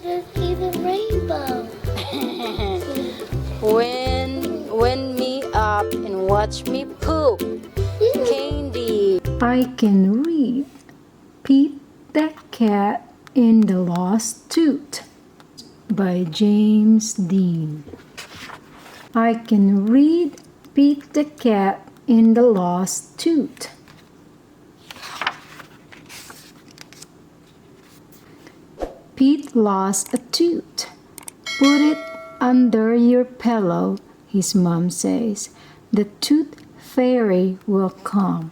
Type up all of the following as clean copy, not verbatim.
there's even rainbow. Wind me up and watch me poop. Candy. I can read Pete the Cat in the Lost Tooth by James Dean. I can read Pete the Cat in the Lost Tooth. Pete lost a tooth. Put it under your pillow, his mom says. The tooth fairy will come.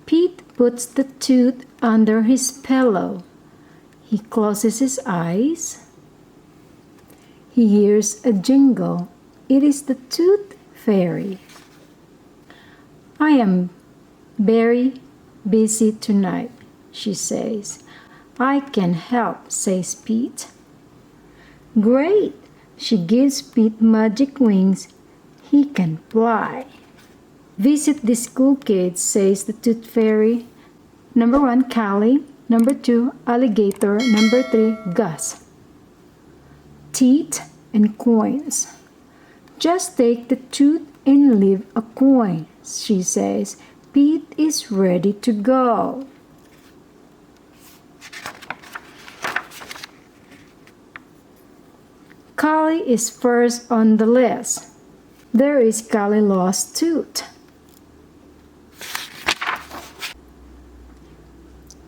Pete puts the tooth under his pillow. He closes his eyes. He hears a jingle. It is the tooth fairy. I am very busy tonight, she says. I can help, says Pete. Great! She gives Pete magic wings. He can fly. Visit the school kids, says the tooth fairy. Number 1, Callie. Number 2, alligator. Number 3, Gus. Teeth and coins. Just take the tooth and leave a coin, she says. Pete is ready to go. Callie is first on the list. There is Callie lost tooth.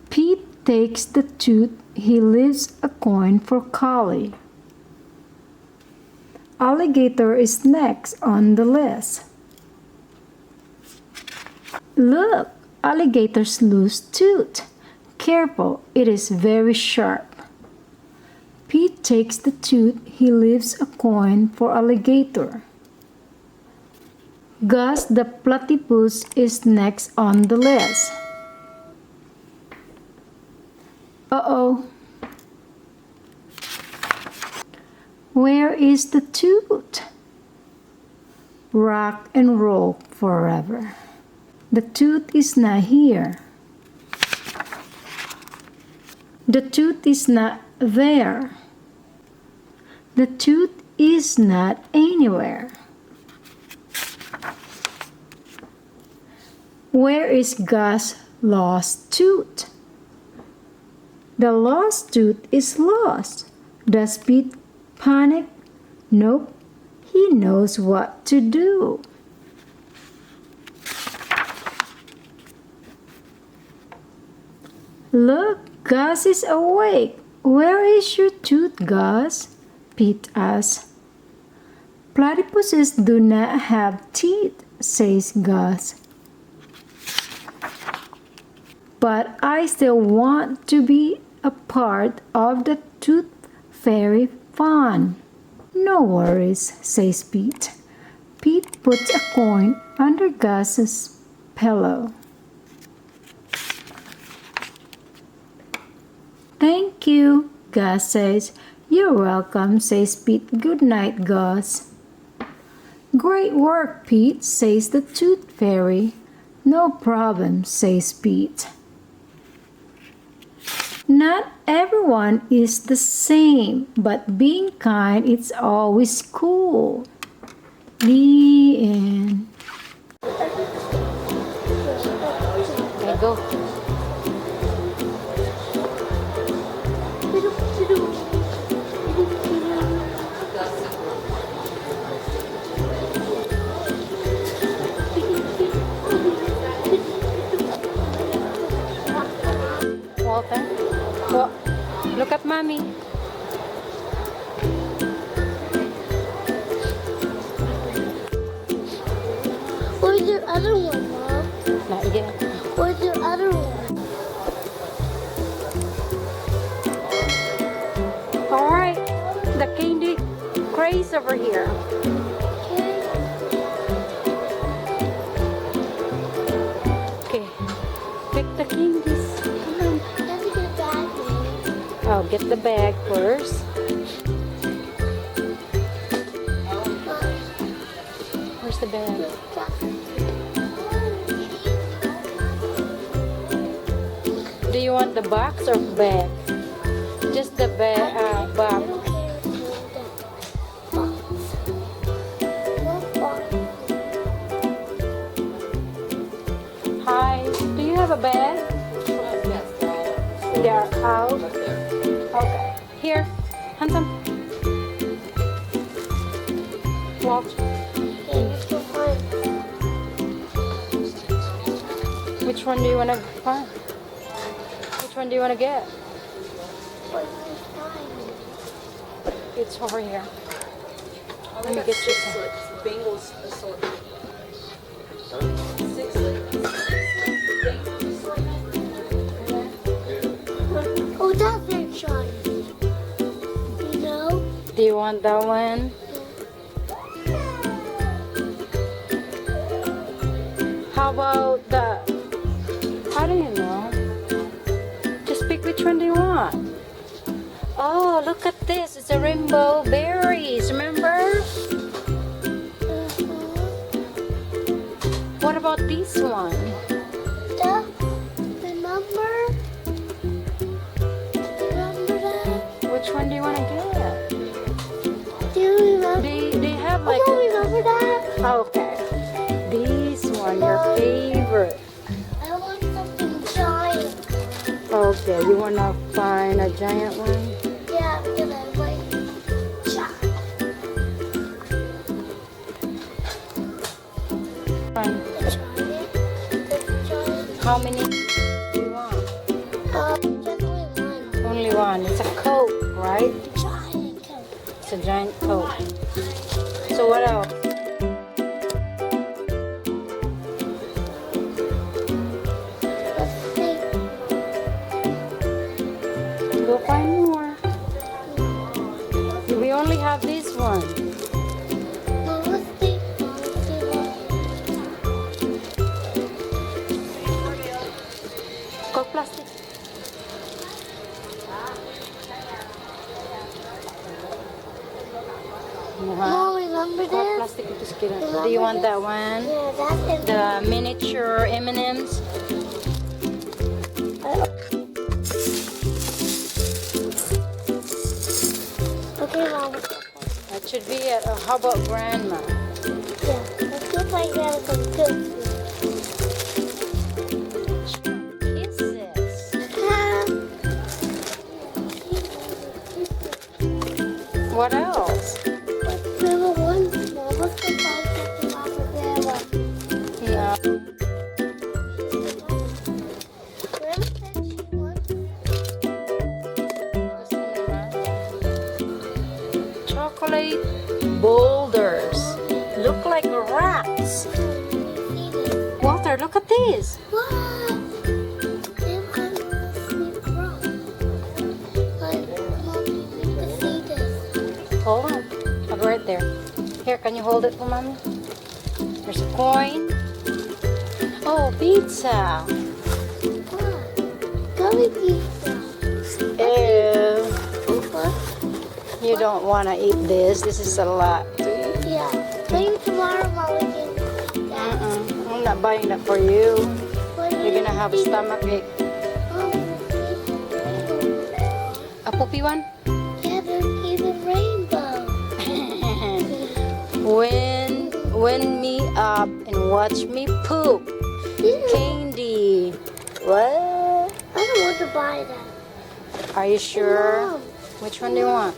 Pete takes the tooth. He leaves a coin for Callie. Alligator is next on the list. Look, alligator's loose tooth. Careful, it is very sharp. Pete takes the tooth. He leaves a coin for alligator. Gus the platypus is next on the list. Uh-oh. Where is the tooth? Rock and roll forever. The tooth is not here. The tooth is not there. The tooth is not anywhere. Where is Gus' lost tooth? The lost tooth is lost. Does Pete panic? Nope. He knows what to do. Look, Gus is awake. Where is your tooth, Gus? Pete asks. Platypuses do not have teeth, says Gus. But I still want to be a part of the tooth fairy fun. No worries, says Pete. Pete puts a coin under Gus's pillow. Thank you, Gus says. You're welcome, says Pete. Good night, Gus. Great work, Pete, says the tooth fairy. No problem, says Pete. Not everyone is the same, but being kind is always cool. The end. Okay, go. Walter, look at mommy. Where's your other one, Mom? Not yet. Where's your other one? All right, the candy craze over here. Okay, pick the candies. Come on. Let me get a bag, Mom. Oh, get the bag first. Where's the bag? Do you want the box or bag? Just the bag, I box. don't care if you want that box. What box? Hi, do you have a bag? They are out. Okay. Here, handsome. Walk. Okay, let's go find. Which one do you want to find? Which one do you want to get? What do you find? It's over here. Let me get you some. Bengals assortment. Oh, that's very shiny. You know? Do you want that one? How about the... How do you know? Just pick which one do you want. Oh, look at this. It's a rainbow berries. Remember? What about this one? Remember? Remember that? Which one do you want to get? Do you remember? Do you have like... I don't remember that. Okay. This one, your favorite. I want something giant. Okay, you want to find a giant one? Yeah, because I like giant. Fine. The giant. The giant. How many do you want? Just only one. Only one. It's a Coke, right? Giant Coke. It's a giant Coke. So what else? Let's see. Go find more. We only have this one. No, let's see. Coke plastic. Mom, remember Coke this? plastic itu sekira. Do you want that one? Yeah, that's it. The miniature M&Ms. Okay, Mom. That should be it. How about grandma? Yeah, let's go find out some good Kisses. What else? Remember one small. Let's go find something over there. No. Remember that she wants? Chocolate boulders. Look like rats. See this? Walter, look at this. What? They want to see from. But Mom, we can see this. Hold on. I'll go right there. Here, can you hold it for mommy? There's a coin. Oh, pizza. What? Gummy pizza. Ew. What? You don't want to eat this. This is a lot to eat. Yeah. Maybe tomorrow, Mom, we can. I'm not buying that for you. What You're gonna have a stomach ache. A poopy one? Yeah, there's even rainbow. Wind me up and watch me poop. Candy. What? I don't want to buy that. Are you sure? Mom, Which one do you want?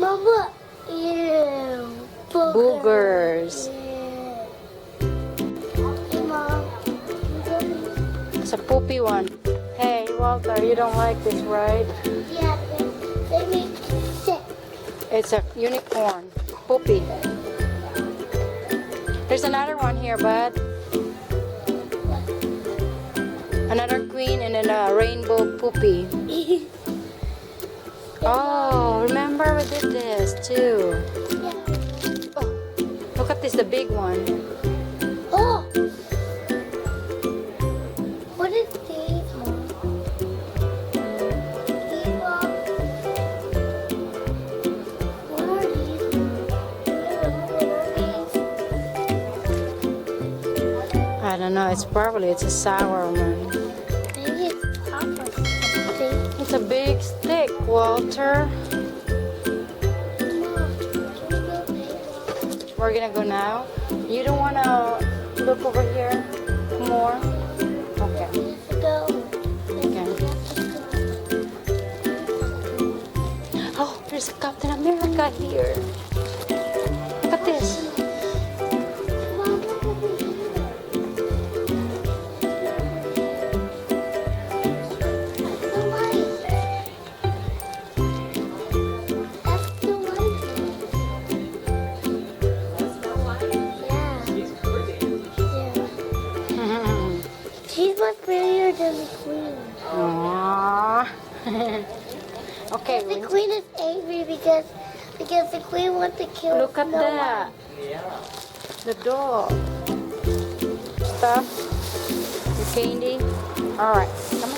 Mom, look. Ew. Boogers. Yeah. Hey, Mom. It's a poopy one. Hey, Walter, you don't like this, right? Yeah, they make me sick. It's a unicorn. Poopy. There's another one here, bud. Another queen and then a rainbow poopy. Oh, remember we did this too. Yeah. Oh, look at this, the big one. Oh! What is these, Mom? These, Mom? What are these? What are these? I don't know. It's a sour one. Maybe it's Papa's. Walter, Mom, can we go play? we're gonna go now. You don't wanna look over here more? Okay. Let's go. Okay. Oh, there's a Captain America here. Look at this. Mom, look over here. That's the light. That's the light. Yeah. Yeah. She's much prettier than the queen. Aww. Okay, The queen is angry because the queen wants to kill look at Snow that. White. The dog. Stuff. The candy. Alright, come on.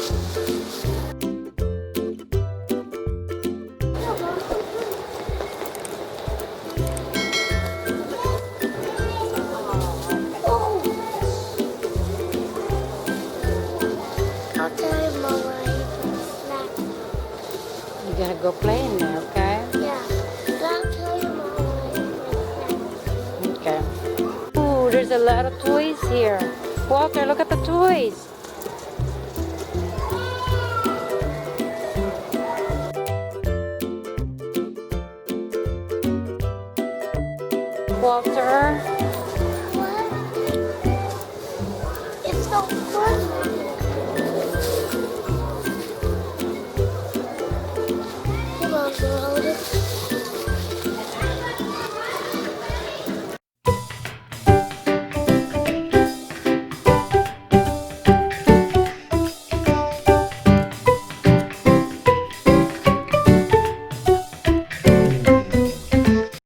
Oh. I'll tell your mama I eat some snacks. You're gonna go play in there, okay? Yeah. I'll tell your mama I eat some snacks. Okay. Ooh, there's a lot of toys here. Walter, look at the toys. Walter.